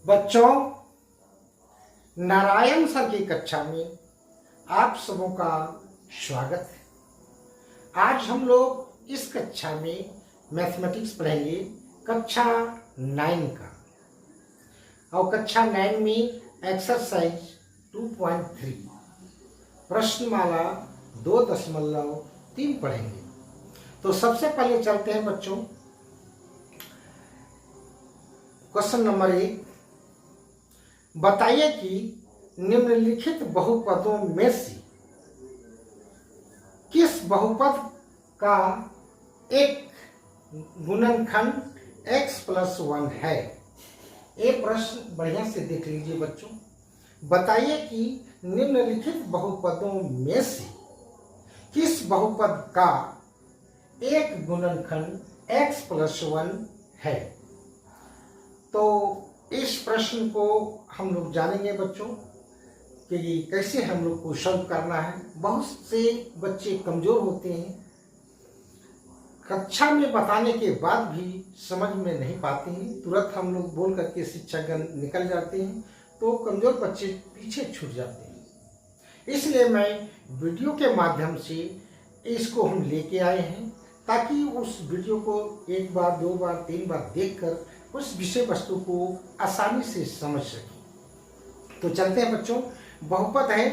बच्चों, नारायण सर की कक्षा में आप सबों का स्वागत है। आज हम लोग इस कक्षा में मैथमेटिक्स पढ़ेंगे कक्षा 9 का, और कक्षा 9 में एक्सरसाइज 2.3 प्रश्नमाला 2.3 पढ़ेंगे। तो सबसे पहले चलते हैं बच्चों, क्वेश्चन नंबर 1, बताइए कि निम्नलिखित बहुपदों में से किस बहुपद का एक गुणनखंड x + 1 है। ये प्रश्न बढ़िया से देख लीजिए बच्चों। बताइए कि निम्नलिखित बहुपदों में से किस बहुपद का एक गुणनखंड x + 1 है। तो इस प्रश्न को हम लोग जानेंगे बच्चों कि कैसे हम लोग को सॉल्व करना है। बहुत से बच्चे कमजोर होते हैं, कक्षा में बताने के बाद भी समझ में नहीं पाते हैं, तुरंत हम लोग बोल करके शिक्षकगण निकल जाते हैं, तो कमजोर बच्चे पीछे छूट जाते हैं। इसलिए मैं वीडियो के माध्यम से इसको हम लेके आए हैं, ताकि उस वीडियो को 1 बार 2 बार 3 बार देखकर उस विषय वस्तु को आसानी से समझ सके। तो चलते हैं बच्चों, बहुपद है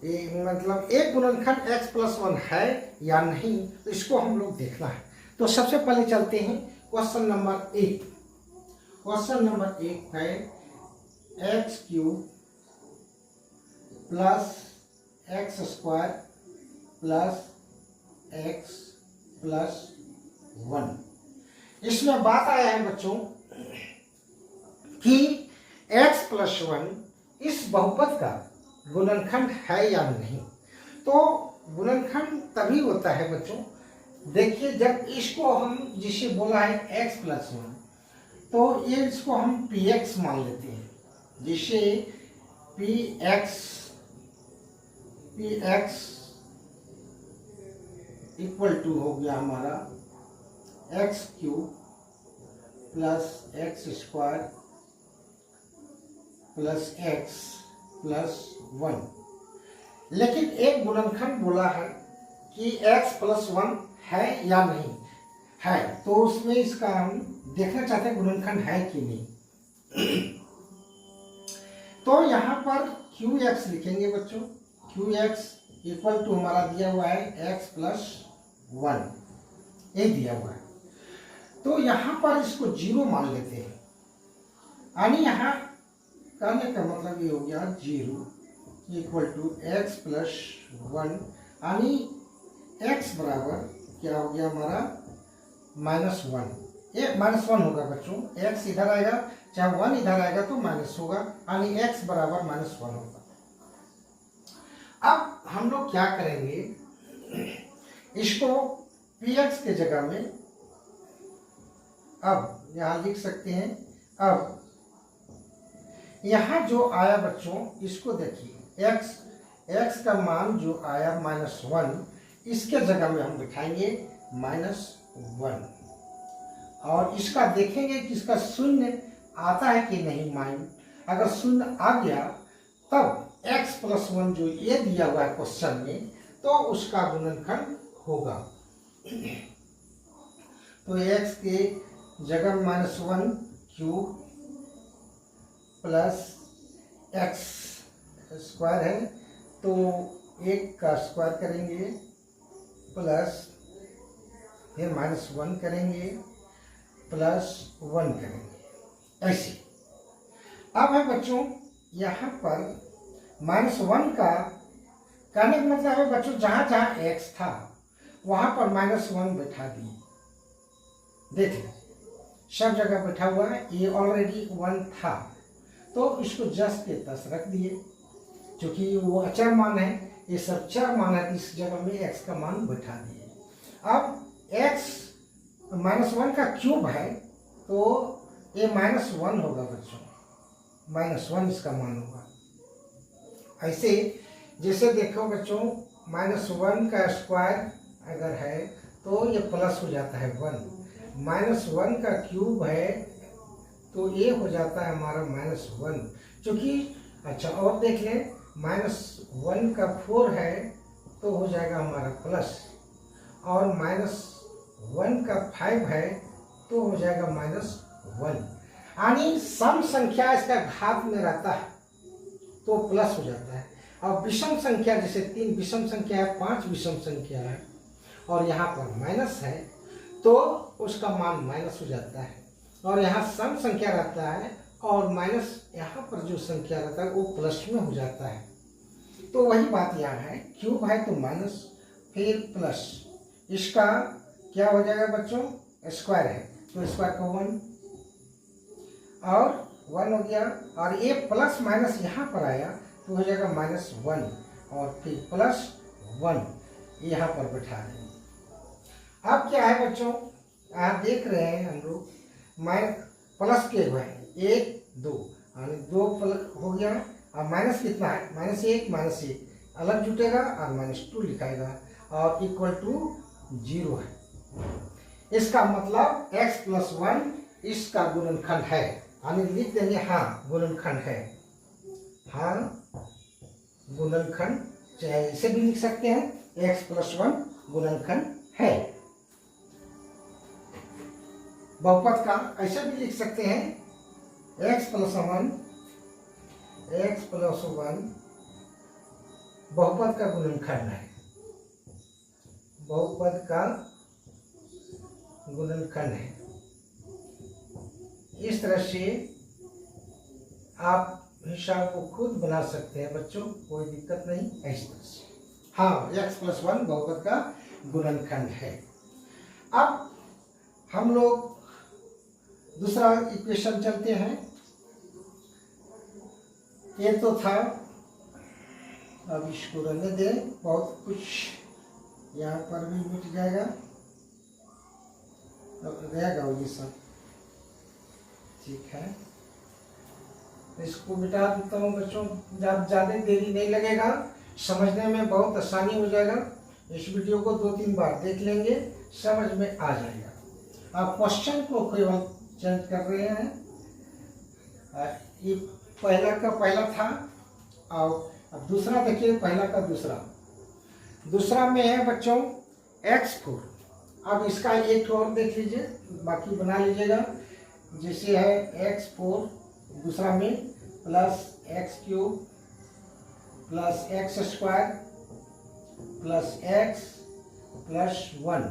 मतलब एक गुणनखंड x + 1 है या नहीं, तो इसको हम लोग देखना है। तो सबसे पहले चलते हैं क्वेश्चन नंबर 1। क्वेश्चन नंबर 1 है x³ + x² + x + 1। इसमें बात आया है बच्चों कि x + 1 इस बहुपद का गुणनखंड है या नहीं। तो गुणनखंड तभी होता है बच्चों, देखिए जब इसको हम जिसे बोला है x + 1, तो ये इसको हम px मान लेते हैं। जिसे px इक्वल टू हो गया हमारा x³ + x² + x + 1। लेकिन एक गुणनखंड बोला है कि x + 1 है या नहीं है, तो उसमें इसका हम देखना चाहते हैं गुणनखंड है कि नहीं। तो यहाँ पर qx लिखेंगे बच्चों। qx इक्वल टू हमारा दिया हुआ है x + 1, ये दिया हुआ है। तो यहाँ पर इसको 0 मान लेते हैं, यानी यहाँ करने का मतलब ये हो गया 0 इक्वल टू x + 1, यानी x बराबर क्या हो गया हमारा -1। ये -1 होगा बच्चों, x इधर आएगा चाहे 1 इधर आएगा तो माइनस होगा, यानी x बराबर -1 होगा। अब हम लोग क्या करेंगे, इसको px के जगह में अब यहाँ लिख सकते हैं। अब यहाँ जो आया बच्चों, इसको देखिए x का मान जो आया -1, इसके जगह में हम बिठाएंगे -1, और इसका देखेंगे कि इसका शून्य आता है कि नहीं मान। अगर शून्य आ गया तब x + 1 जो ये दिया हुआ है क्वेश्चन में, तो उसका गुणनखंड होगा। तो x के जगह -1³ + x² है, तो 1 का स्क्वायर करेंगे प्लस फिर -1 करेंगे प्लस 1 करेंगे, ऐसे। अब है बच्चों यहाँ पर -1 का कहने का मतलब है बच्चों, जहाँ जहाँ x था वहाँ पर -1 बैठा दिए। देखिए सब जगह बैठा हुआ है, ये ऑलरेडी 1 था, तो इसको जस्ट के तस रख दिए। क्योंकि वो अचर मान है, ये सब चर मान है, इस जगह में x का मान बैठा दिए। अब x -1 का क्यूब है, तो ये -1 होगा बच्चों, -1 इसका मान होगा। ऐसे जैसे देखो बच्चों, -1 का स्क्वायर अगर है तो ये प्लस हो जाता है 1, -1 का क्यूब है तो ये हो जाता है हमारा -1, क्योंकि अच्छा और देख लें, -1 का 4 है तो हो जाएगा हमारा प्लस, और -1 का 5 है तो हो जाएगा -1। यानी सम संख्या इसका घात में रहता है तो प्लस हो जाता है, और विषम संख्या जैसे 3 विषम संख्या है, 5 विषम संख्या है और यहाँ पर माइनस है तो उसका मान माइनस हो जाता है, और यहाँ सम संख्या रहता है और माइनस यहाँ पर जो संख्या रहता है वो प्लस में हो जाता है। तो वही बात यहाँ है, क्यूब है तो माइनस फिर प्लस, इसका क्या हो जाएगा बच्चों, स्क्वायर है तो स्क्वायर का 1 और 1 हो गया, और ये प्लस माइनस यहाँ पर आया तो हो जाएगा -1 और फिर +1 यहाँ पर बैठा देंगे। अब क्या है बच्चों, आप देख रहे हैं हम लोग प्लस के हुए हैं 1 2 यानी 2 प्लस हो गया, और माइनस कितना है, -1 अलग जुटेगा और -2 लिखाएगा और इक्वल टू 0 है। इसका मतलब x + 1 इसका गुणनखंड है, यानी लिख देंगे हाँ गुणनखंड है, हाँ गुणनखंड, चाहे इसे भी लिख सकते हैं x + 1 गुणनखंड है। बहुपद का ऐसे भी लिख सकते हैं x + 1 बहुपद का गुणनखंड है, बहुपद का गुणनखंड है। इस तरह से आप हिसाब को खुद बना सकते हैं बच्चों, कोई दिक्कत नहीं। इस तरह से हाँ x + 1 बहुपद का गुणनखंड है। अब हम लोग दूसरा इक्वेशन चलते हैं। ये तो था, अब इसको रहने दें, बहुत कुछ यहाँ पर भी मिट जाएगा, अब रहेगा ये सब ठीक है। इसको मिटा देता हूँ बच्चों, ज़्यादा देरी नहीं लगेगा, समझने में बहुत आसानी हो जाएगा। इस वीडियो को 2-3 बार देख लेंगे, समझ में आ जाएगा। आप क्वेश्चन को केवल चेंज कर रहे हैं, ये पहला का पहला था और अब दूसरा देखिए, पहला का दूसरा में है बच्चों x4। अब इसका एक और देख लीजिए, बाकी बना लीजिएगा। जैसे है x4 दूसरा में +x³ +x² +x+1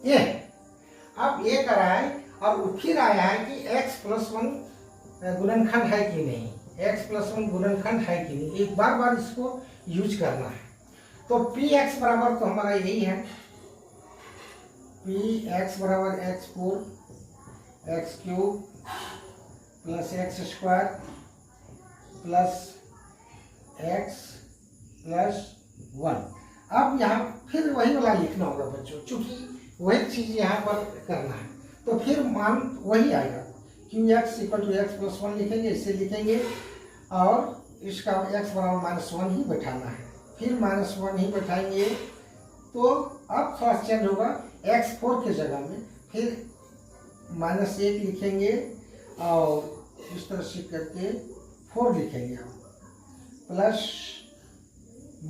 ये है। अब ये कर रहा है और फिर आया है कि x + 1 गुणनखंड है कि नहीं, x + 1 गुणनखंड है कि नहीं, एक बार इसको यूज करना है। तो px बराबर तो हमारा यही है, px बराबर x4 x³ +x² +x+1। अब यहाँ फिर वही वाला लिखना होगा बच्चों, चूंकि वही चीज यहाँ पर करना है तो फिर मान वही आएगा। qx = x + 1 लिखेंगे, इसे लिखेंगे और इसका x बराबर -1 ही बैठाना है, फिर -1 ही बैठाएंगे। तो अब थोड़ा चेंज होगा, x4 के जगह में फिर -1 लिखेंगे और इस तरह से करके 4 लिखेंगे हम, प्लस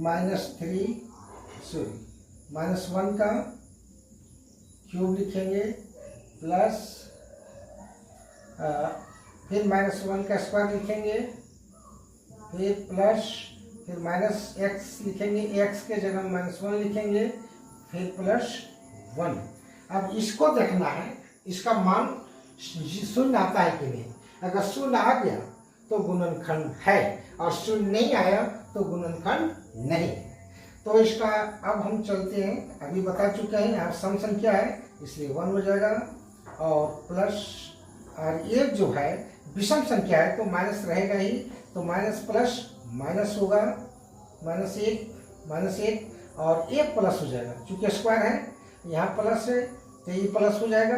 -1 का क्यूब लिखेंगे, प्लस फिर -1 का स्क्वायर लिखेंगे, फिर प्लस फिर -x लिखेंगे, x के जगह -1 लिखेंगे, फिर +1। अब इसको देखना है इसका मान 0 आता है कि नहीं। अगर 0 आ गया तो गुणनखंड है और 0 नहीं आया तो गुणनखंड नहीं है। तो इसका अब हम चलते हैं, अभी बता चुके हैं यहाँ सम संख्या है इसलिए 1 हो जाएगा, और प्लस और ये जो है विषम संख्या है तो माइनस रहेगा ही, तो माइनस प्लस माइनस होगा, -1 और ये प्लस हो जाएगा, चूंकि स्क्वायर है यहाँ प्लस है तो ये प्लस हो जाएगा,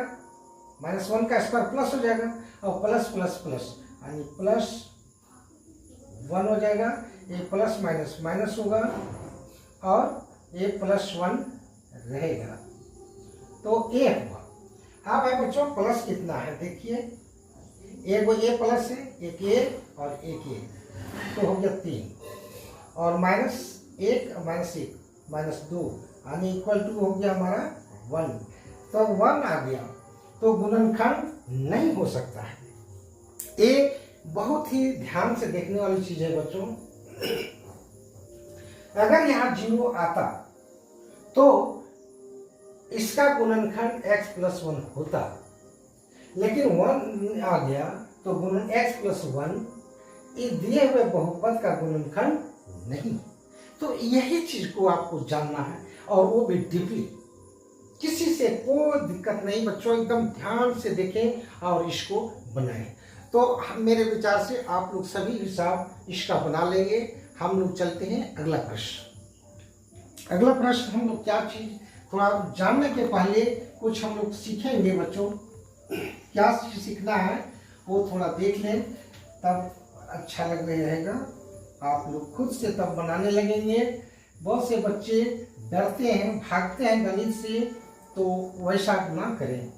-1 का स्क्वायर प्लस हो जाएगा और प्लस प्लस प्लस यानी +1 हो जाएगा। ये प्लस माइनस माइनस होगा और ये +1 रहेगा, तो ये हुआ। अब है बच्चों प्लस कितना है देखिए, एक वो ए प्लस है, एक ए और एक ए, तो हो गया 3 और -1 -1 -2 यानी इक्वल टू हो गया हमारा 1। तो 1 आ गया, तो गुणनखंड नहीं हो सकता है। ये बहुत ही ध्यान से देखने वाली चीज है बच्चों। अगर यहाँ 0 आता तो इसका गुणनखंड x + 1 होता, लेकिन 1 आ गया तो गुणन x + 1 ये दिए हुए बहुपद का गुणनखंड नहीं। तो यही चीज को आपको जानना है, और वो भी डीपली, किसी से कोई दिक्कत नहीं बच्चों, एकदम ध्यान से देखें और इसको बनाएं। तो मेरे विचार से आप लोग सभी हिसाब इसका बना लेंगे। हम लोग चलते हैं अगला प्रश्न। अगला प्रश्न हम लोग क्या चीज थोड़ा जानने के पहले कुछ हम लोग सीखेंगे बच्चों। क्या सीखना है वो थोड़ा देख लें, तब अच्छा लग रहेगा। आप लोग खुद से तब बनाने लगेंगे। बहुत से बच्चे डरते हैं, भागते हैं गणित से, तो वैसा ना करें।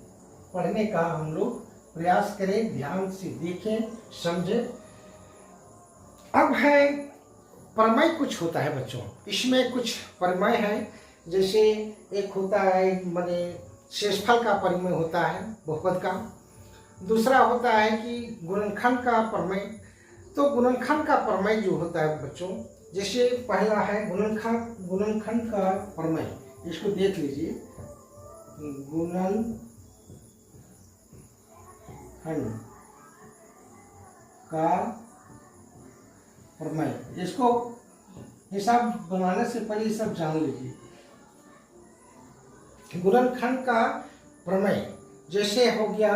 पढ़ने का हम लोग प्रयास करें, ध्यान से देखें, समझें। अब है प्रमेय, कुछ होता है बच्चों, इसमें कुछ प्रमेय है। जैसे एक होता है माने शेषफल का प्रमेय होता है बहुपद का, दूसरा होता है कि गुणनखंड का प्रमेय। तो गुणनखंड का प्रमेय जो होता है बच्चों, जैसे पहला है गुणनखंड का प्रमेय, इसको देख लीजिए। गुणनखंड का प्रमेय, इसको हिसाब बनाने से पहले सब जान लीजिए। गुणनखंड का प्रमेय जैसे हो गया,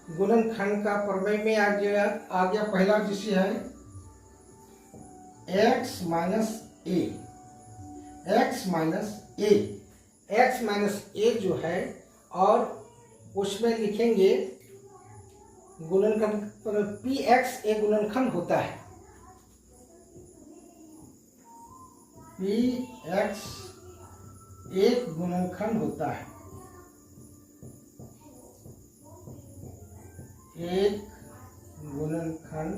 गुणनखंड का प्रमेय में आ गया पहला जैसे है x माइनस ए जो है, और उसमें लिखेंगे गुणनखंड px एक गुणनखंड होता है, px एक गुणनखंड होता है, एक गुणनखंड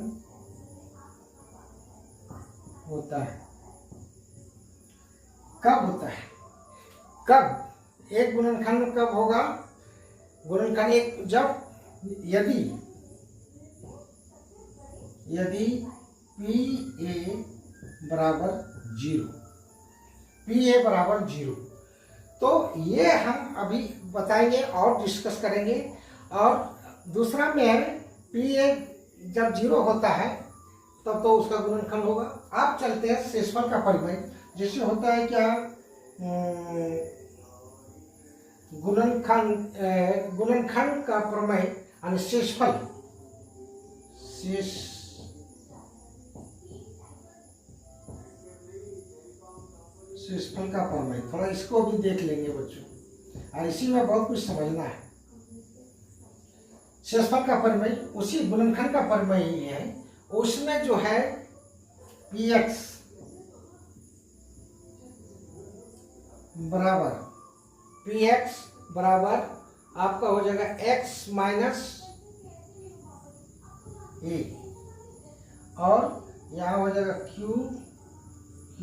होता है। कब होता है? कब एक गुणनखंड कब होगा? गुणनखंड एक जब यदि PA बराबर 0। तो ये हम अभी बताएंगे और डिस्कस करेंगे। और दूसरा में है PA जब 0 होता है तब तो उसका गुणनखंड होगा। आप चलते हैं शेषफल का प्रमेय, जैसे होता है क्या, गुणनखंड का प्रमेय यानी शेषफल का प्रमेय, थोड़ा इसको भी देख लेंगे बच्चों, और इसी में बहुत कुछ समझना है। शेषफल का प्रमेय उसी गुणनखंड का प्रमेय ही है। उसमें जो है px बराबर आपका हो जाएगा x माइनस ए, और यहाँ हो जाएगा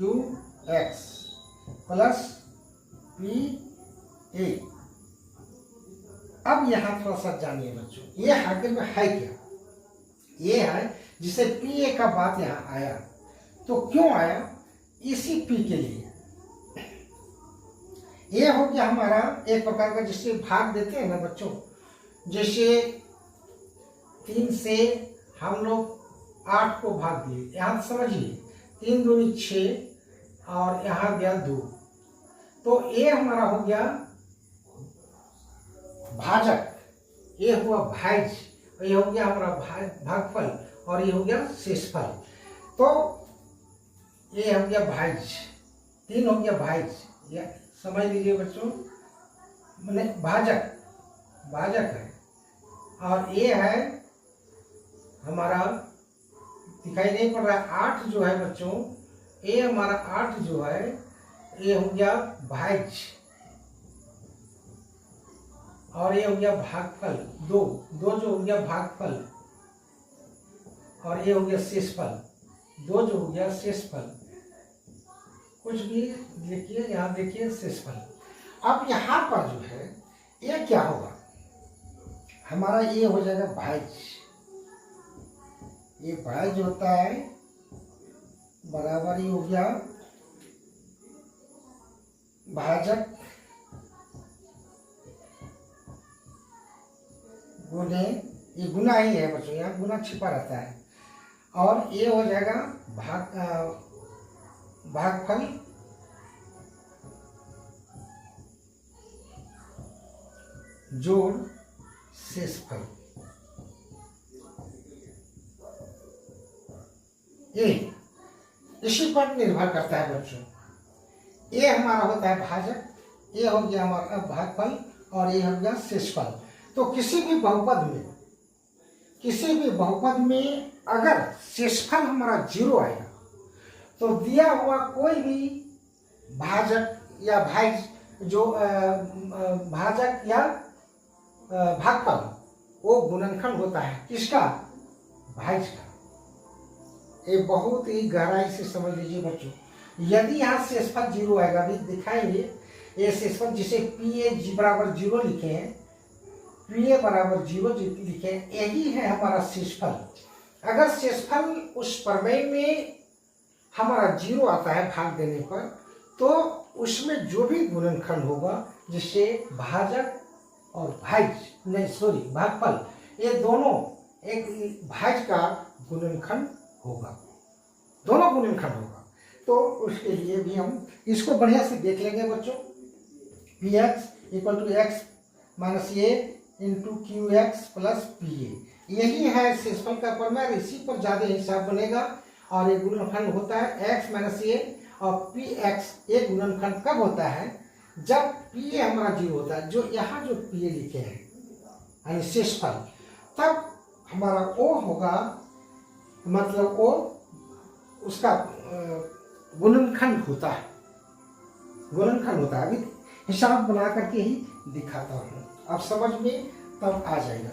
qx प्लस PA। अब यहाँ थोड़ा सा जानिए बच्चों, ये आखिर में है क्या? ये है जिसे PA का बात यहाँ आया, तो क्यों आया? इसी P के लिए। ये हो गया हमारा एक प्रकार का, जिससे भाग देते हैं ना बच्चों, जैसे 3 से हम लोग 8 को भाग दिए, यहाँ समझिए 3 दूनी 6 और यहाँ गया 2, तो ये हमारा हो गया भाजक, ये हुआ भाज्य, ये हो गया हमारा भागफल, और ये हो गया शेषफल। तो ये हो गया भाज्य, 3 हो गया भाज्य, या समझ लीजिए बच्चों, मैंने भाजक है, और ये है हमारा दिखाई नहीं पड़ रहा 8 जो है बच्चों, ये हमारा 8 जो है ये हो गया भाज्य, और ये हो गया भागफल 2, 2 जो हो गया भागफल, और ये हो गया शेषफल, 2 जो हो गया शेषफल। कुछ भी देखिए, यहाँ देखिए शेषफल। अब यहाँ पर जो है ये क्या होगा, हमारा ये हो जाएगा भाज्य। ये भाज्य होता है बराबर ही हो गया भाजक गुणे, ये गुना ही है बच्चों, यहाँ गुना छिपा रहता है, और ये हो जाएगा भागफल जोड़ शेषफल। ये इसी पर निर्भर करता है बच्चों। ये हमारा होता है भाजक, ये हो गया हमारा भागफल, और ये हो गया शेषफल। तो किसी भी बहुपद में अगर शेषफल हमारा 0 आएगा तो दिया हुआ कोई भी भाजक या भाज्य जो भाजक या भागफल वो गुणनखंड होता है किसका, भाज्य का। ये बहुत ही गहराई से समझ लीजिए बच्चों। यदि यहाँ शेषफल 0 आएगा, अभी दिखाएंगे ये शेषफल जिसे PA बराबर 0 लिखे हैं, PA बराबर 0 लिखे हैं, यही है हमारा शेषफल। अगर शेषफल उस प्रमेय में हमारा 0 आता है भाग देने पर, तो उसमें जो भी गुणनखंड होगा, जिससे भाजक और भागफल, ये दोनों एक भाज्य का गुणनखंड होगा, दोनों गुणनखंड होगा। तो उसके लिए भी हम इसको बढ़िया से देख लेंगे बच्चों। Px = x - a × Qx + Pa, यही है शेषफल का प्रमेय। इसी पर ज्यादा हिसाब बनेगा, और ये गुणनखंड होता है x - a, और Px ये गुणनखंड कब होता है, जब Pa हमारा 0 होता है, जो यहाँ जो Pa लिखे हैं यानी शेषफल, तब हमारा O होगा, मतलब O उसका गुणनखंड होता है, गुणनखंड होता है। अभी हिसाब बना करके ही दिखाता हूँ, आप समझ में तब आ जाएगा।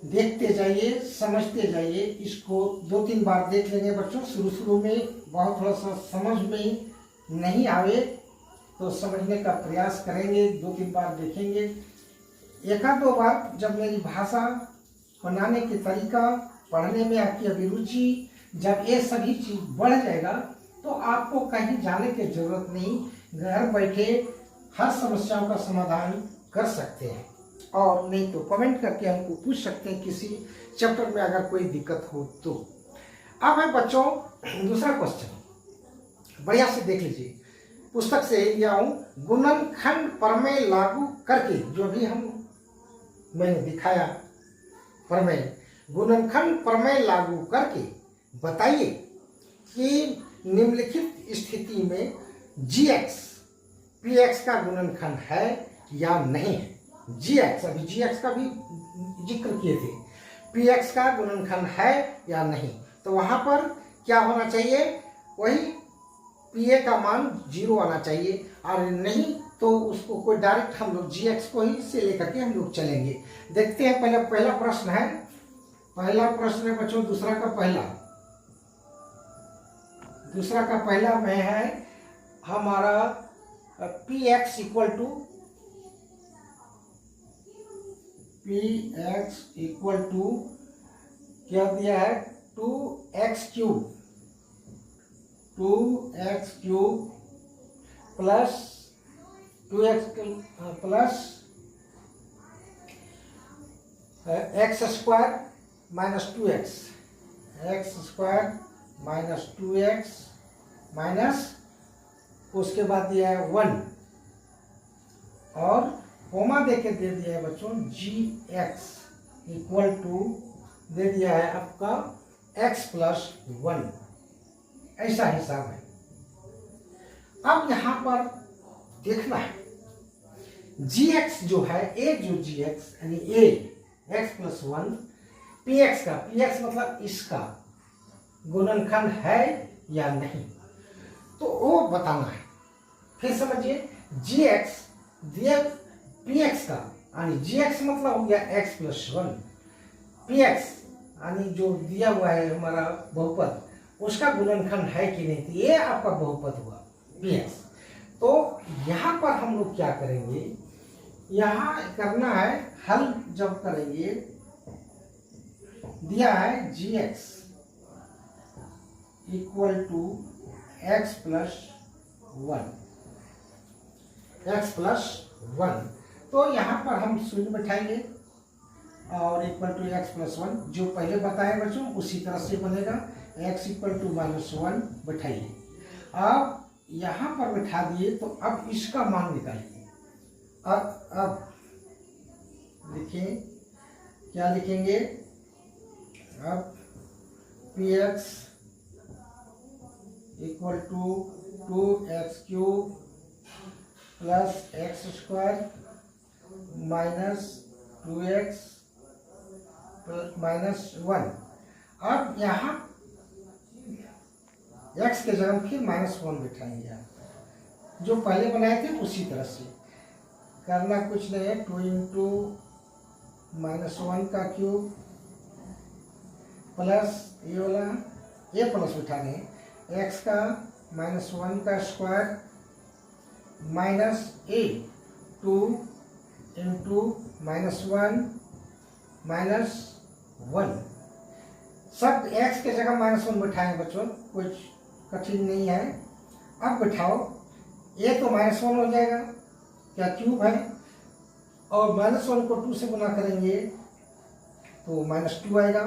देखते जाइए, समझते जाइए, इसको 2-3 बार देख लेंगे बच्चों। शुरू में बहुत थोड़ा सा समझ में नहीं आवे तो समझने का प्रयास करेंगे, 2-3 बार देखेंगे। 1-2 बार जब मेरी भाषा बनाने के तरीका, पढ़ने में आपकी अभिरुचि, जब ये सभी चीज बढ़ जाएगा तो आपको कहीं जाने की जरूरत नहीं, घर बैठे हर समस्याओं का समाधान कर सकते हैं। और नहीं तो कमेंट करके हमको पूछ सकते हैं किसी चैप्टर में अगर कोई दिक्कत हो तो। अब है बच्चों दूसरा क्वेश्चन, बढ़िया से देख लीजिए, पुस्तक से लिया हूं। गुणनखंड प्रमेय लागू करके, जो भी मैंने दिखाया प्रमेय, गुणनखंड प्रमेय लागू करके बताइए कि निम्नलिखित स्थिति में Gx Px का गुणनखंड है या नहीं है। Gx, अभी Gx का भी जिक्र किए थे, Px का गुणनखंड है या नहीं, तो वहां पर क्या होना चाहिए, वही Pa का मान 0 आना चाहिए, और नहीं तो उसको कोई डायरेक्ट हम लोग Gx को ही से लेकर के हम लोग चलेंगे। देखते हैं, पहला प्रश्न है, पहला प्रश्न है बच्चों, दूसरा का पहला में है हमारा Px = क्या दिया है, 2x³ plus 2x x² - 2x, x² - 2x minus, उसके बाद दिया है 1, और कोमा देके दे दिया है बच्चों Gx = दे दिया है आपका x + 1, ऐसा हिसाब है। अब यहां पर देखना है Gx जो है, जो Gx यानी x + 1, Px मतलब इसका गुणनखंड है या नहीं, तो वो बताना है। फिर समझिए, Gx दिया पी एक्स का यानी जी एक्स मतलब हो गया x plus one, P x यानी जो दिया हुआ है हमारा बहुपद उसका गुणनखंड है कि नहीं, तो ये आपका बहुपद हुआ पी एक्स। तो यहाँ पर हम लोग क्या करेंगे, यहाँ करना है हल जब करेंगे, दिया है जी x equal to x plus one, x plus one, तो यहाँ पर हम शून्य बैठाएंगे और equal to x plus one, जो पहले बताया बच्चों उसी तरह से बनेगा, x equal to minus one बैठाइए। अब यहाँ पर बैठा दिए तो अब इसका मान निकालिए। अब लिखें, क्या लिखेंगे, अब p x equal to 2x cube plus x square minus 2x minus one. अब यहाँ x के जगह फिर माइनस वन बैठाएंगे, आप जो पहले बनाए थे उसी तरह से करना, कुछ नहीं है, 2 इंटू माइनस वन का क्यूब प्लस ये वाला ये प्लस बैठाने x का माइनस वन का स्क्वायर माइनस ए 2 into minus one minus one, सब x के जगह माइनस वन बैठाएंगे बच्चों, कुछ कठिन नहीं है। अब बैठाओ, ये तो माइनस वन हो जाएगा, क्या क्यूब है, और माइनस वन को 2 से गुना करेंगे तो माइनस 2 आएगा,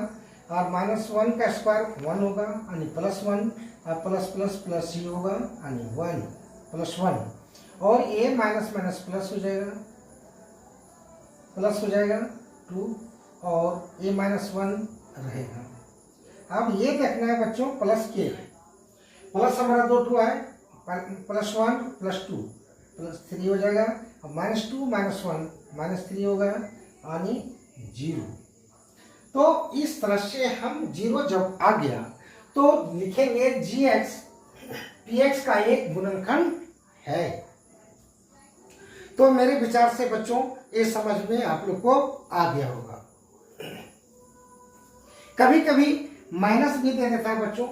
और माइनस वन का स्क्वायर 1 होगा यानी प्लस वन, और प्लस प्लस प्लस ही होगा यानी 1 प्लस 1, और ये माइनस माइनस प्लस हो जाएगा, प्लस हो जाएगा 2, और ये माइनस 1 रहेगा। अब ये देखना है बच्चों प्लस के, प्लस हमारा 2 है, प्लस 1 प्लस 2 प्लस 3 हो जाएगा, अब माइनस 2 माइनस 1 माइनस 3 होगा यानी 0। तो इस तरह से हम 0 जब आ गया तो लिखेंगे जी एक्स पी एक्स का एक गुणनखंड है। तो मेरे विचार से बच्चों ये समझ में आप लोग को आ गया होगा। कभी कभी माइनस भी दे देता है बच्चों,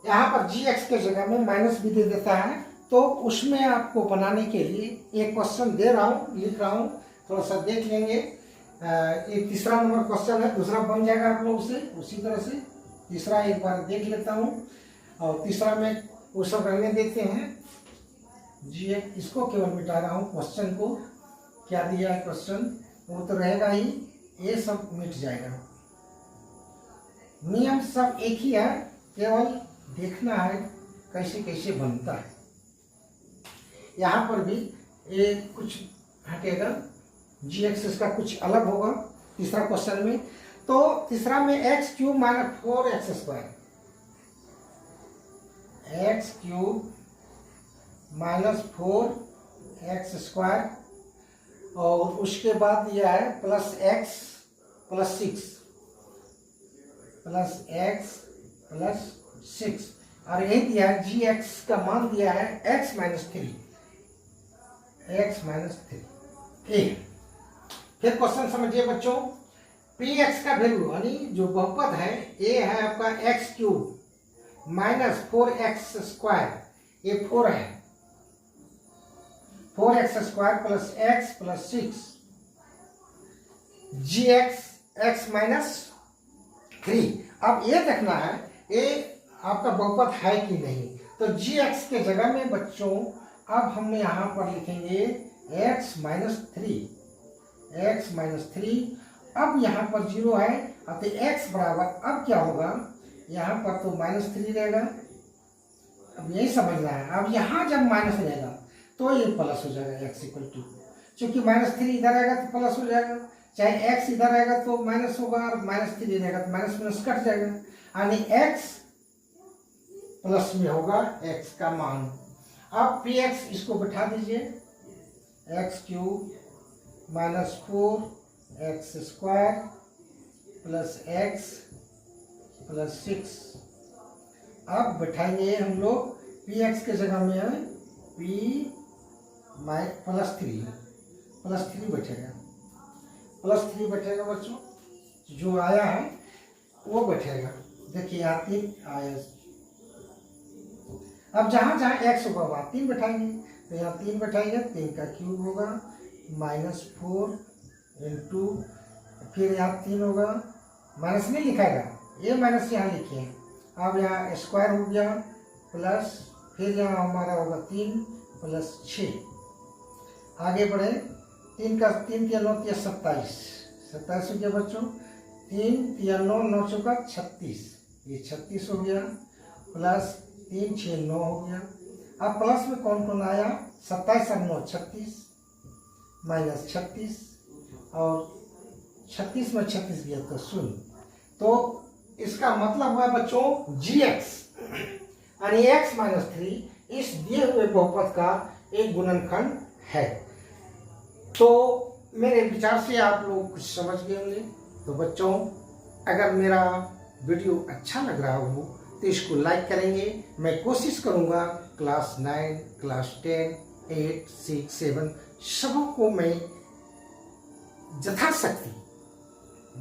यहाँ पर जी एक्स के जगह में माइनस भी दे देता है, तो उसमें आपको बनाने के लिए एक क्वेश्चन दे रहा हूँ, लिख रहा हूँ, थोड़ा सा देख लेंगे। एक तीसरा नंबर क्वेश्चन है, दूसरा बन जाएगा आप लोग से उसी तरह से, तीसरा एक बार देख लेता हूँ, और तीसरा में वो सब रहने देते हैं जी, इसको केवल मिटा रहा हूँ, क्वेश्चन को क्या दिया है क्वेश्चन वो तो रहेगा ही, ये सब मिट जाएगा। नियम सब एक ही है, केवल देखना है कैसे कैसे बनता है। यहाँ पर भी ये कुछ हटेगा, जी एक्स इसका कुछ अलग होगा तीसरा क्वेश्चन में। तो तीसरा में x cube minus 4x square, x cube minus 4x square, और उसके बाद दिया है plus x plus 6, plus x plus 6, और यही दिया है जी एक्स का मान दिया है x माइनस 3, एक्स माइनस 3। फिर क्वेश्चन समझिए बच्चों, पी एक्स का वैल्यू यानी जो बहुपद है ये है आपका x cube minus 4x square, ये 4 है, 4x square plus x plus 6, जी एक्स एक्स माइनस 3। अब ये देखना है ये आपका बहुपद है कि नहीं, तो जी एक्स के जगह में बच्चों अब हम यहाँ पर लिखेंगे x माइनस 3, एक्स माइनस 3। अब यहाँ पर 0 है, अब x बराबर, अब क्या होगा यहाँ पर तो माइनस 3 रहेगा, अब यही समझना है। अब यहाँ जब माइनस रहेगा तो ये प्लस हो जाएगा x इक्वल टू, चूंकि माइनस 3 इधर आएगा तो प्लस हो जाएगा, चाहे x इधर आएगा तो माइनस होगा, और माइनस 3 रहेगा तो माइनस माइनस कट जाएगा, यानी x प्लस में होगा x का मान। अब पी एक्स इसको बैठा दीजिए, x cube minus 4x square plus x plus 6। अब बैठाएंगे हम लोग पी एक्स के जगह में है पी प्लस थ्री बैठेगा बच्चों, जो आया है वो बैठेगा। देखिए यहाँ 3 आया, अब जहाँ जहाँ x होगा वहाँ 3 बैठाएंगे, तो यहाँ 3 बैठाएंगे, 3 का क्यूब होगा -4 इंटू, फिर यहाँ 3 होगा, माइनस नहीं लिखाएगा, ये माइनस यहाँ लिखे। अब यहाँ स्क्वायर हो गया प्लस, फिर यहाँ हमारा होगा 3 प्लस 6। आगे बढ़े, 3 का 3 3 9 27 हो गया बच्चों, 3 3 9 9 चौका 36, ये 36 हो गया, प्लस 3 6 9 हो गया। अब प्लस में कौन कौन आया, 27 और 9 36, माइनस 36, और 36 में 36 गया तो 0। तो इसका मतलब हुआ बच्चों gx यानी x माइनस 3 इस दिए हुए बहुपद का एक गुणनखंड है। तो मेरे विचार से आप लोग कुछ समझ गए होंगे। तो बच्चों, अगर मेरा वीडियो अच्छा लग रहा हो तो इसको लाइक करेंगे। मैं कोशिश करूंगा क्लास 9, क्लास 10, 8, 6, 7 सबों को मैं यथाशक्ति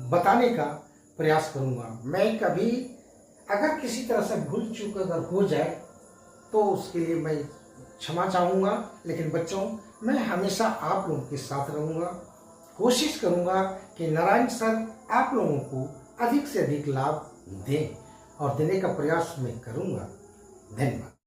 बताने का प्रयास करूंगा। मैं कभी अगर किसी तरह से भूल चूक अगर हो जाए तो उसके लिए मैं क्षमा चाहूँगा, लेकिन बच्चों मैं हमेशा आप लोगों के साथ रहूँगा। कोशिश करूँगा कि नारायण सर आप लोगों को अधिक से अधिक लाभ दें और देने का प्रयास मैं करूँगा। धन्यवाद।